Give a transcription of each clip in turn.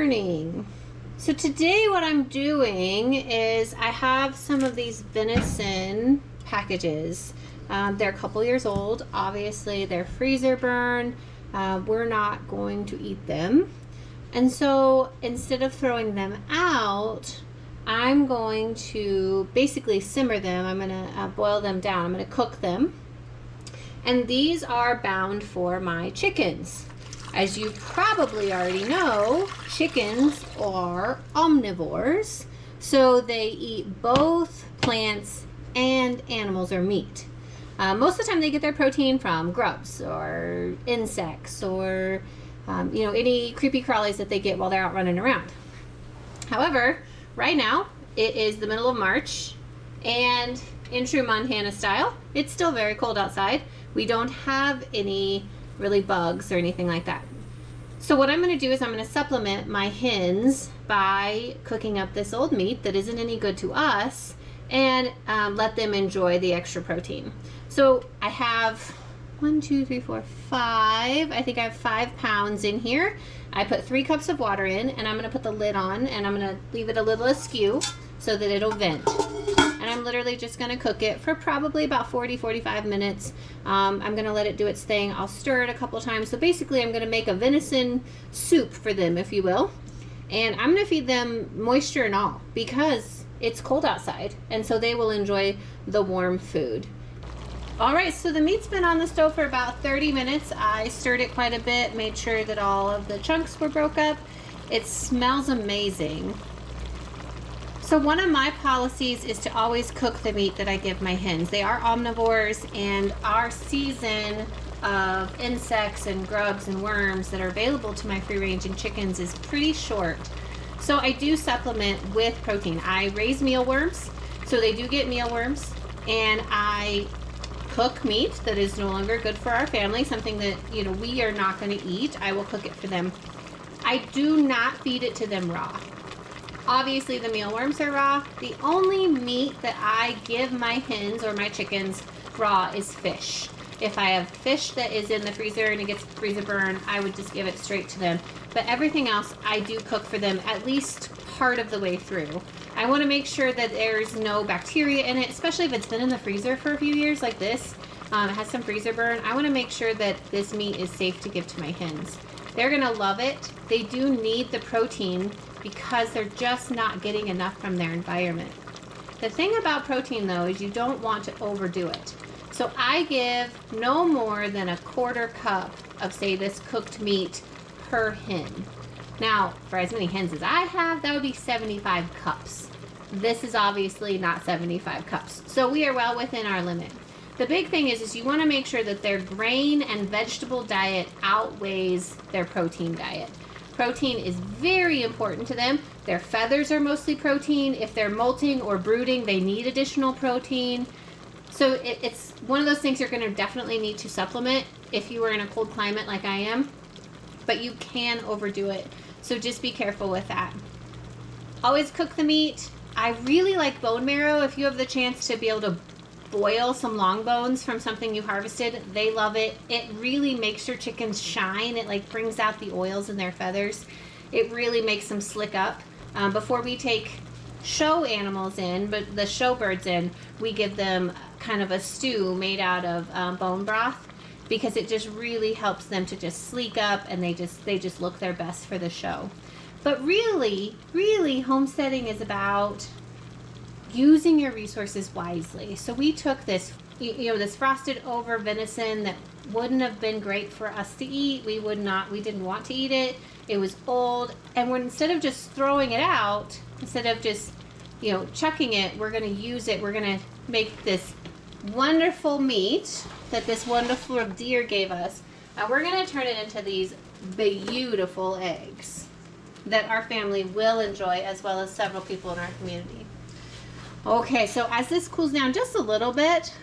morning. So today what I'm doing is I have some of these venison packages. They're a couple years old. Obviously they're freezer burn. We're not going to eat them. And so instead of throwing them out, I'm going to basically simmer them. I'm going to boil them down. I'm going to cook them. And these are bound for my chickens. As you probably already know, chickens are omnivores, so they eat both plants and animals or meat. Most of the time they get their protein from grubs or insects or any creepy crawlies that they get while they're out running around. However, right now it is the middle of March, and in true Montana style, it's still very cold outside. We don't have any really bugs or anything like that. So what I'm going to do is I'm going to supplement my hens by cooking up this old meat that isn't any good to us and let them enjoy the extra protein. So I have 1, 2, 3, 4, 5. I think I have 5 pounds in here. I put 3 cups of water in, and I'm going to put the lid on, and I'm going to leave it a little askew so that it'll vent. And I'm literally just going to cook it for probably about 40-45 minutes. I'm going to let it do its thing. I'll stir it a couple times. So basically I'm going to make a venison soup for them, if you will. And I'm going to feed them moisture and all because it's cold outside. And so they will enjoy the warm food. All right, so the meat's been on the stove for about 30 minutes. I stirred it quite a bit, made sure that all of the chunks were broke up. It smells amazing. So one of my policies is to always cook the meat that I give my hens. They are omnivores, and our season of insects and grubs and worms that are available to my free-ranging chickens is pretty short. So I do supplement with protein. I raise mealworms, so they do get mealworms, and I cook meat that is no longer good for our family, something that we are not going to eat. I will cook it for them. I do not feed it to them raw. Obviously the mealworms are raw. The only meat that I give my hens or my chickens raw is fish. If I have fish that is in the freezer and it gets freezer burn, I would just give it straight to them. But everything else I do cook for them at least part of the way through. I want to make sure that there's no bacteria in it, especially if it's been in the freezer for a few years like this. It has some freezer burn. I want to make sure that this meat is safe to give to my hens. They're going to love it. They do need the protein because they're just not getting enough from their environment. The thing about protein though is you don't want to overdo it. So I give no more than a 1/4 cup of, say, this cooked meat per hen. Now, for as many hens as I have, that would be 75 cups. This is obviously not 75 cups. So we are well within our limit. The big thing is you want to make sure that their grain and vegetable diet outweighs their protein diet. Protein is very important to them. Their feathers are mostly protein. If they're molting or brooding, they need additional protein. So it's one of those things you're going to definitely need to supplement if you are in a cold climate like I am, but you can overdo it. So just be careful with that. Always cook the meat. I really like bone marrow. If you have the chance to be able to boil some long bones from something you harvested, they love it. It really makes your chickens shine. It like brings out the oils in their feathers. It really makes them slick up. Before we take show animals in, but the show birds in, we give them kind of a stew made out of bone broth because it just really helps them to just sleek up, and they just look their best for the show. But really homesteading is about using your resources wisely. So we took this, this frosted over venison that wouldn't have been great for us to eat. We didn't want to eat it. It was old, and instead of just throwing it out, instead of just, chucking it, we're going to use it. We're going to make this wonderful meat that this wonderful deer gave us. And we're going to turn it into these beautiful eggs that our family will enjoy, as well as several people in our community. Okay, so as this cools down just a little bit,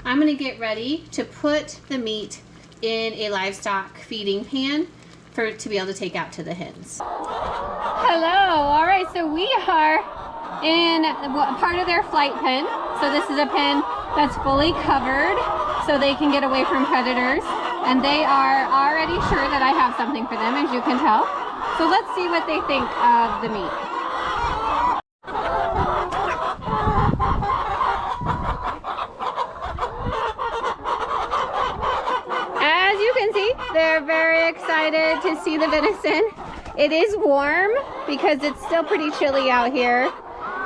I'm going to get ready to put the meat in a livestock feeding pan to be able to take out to the hens. Hello, all right, so we are in part of their flight pen. So this is a pen that's fully covered so they can get away from predators. And they are already sure that I have something for them, as you can tell. So let's see what they think of the meat. As you can see, they're very excited to see the venison. It is warm because it's still pretty chilly out here,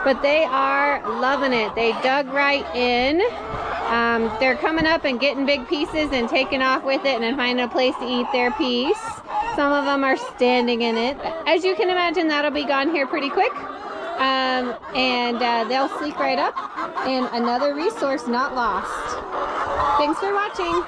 but they are loving it. They dug right in. They're coming up and getting big pieces and taking off with it and then finding a place to eat their piece. Some of them are standing in it. As you can imagine, that'll be gone here pretty quick. And they'll sleek right up. And another resource not lost. Thanks for watching.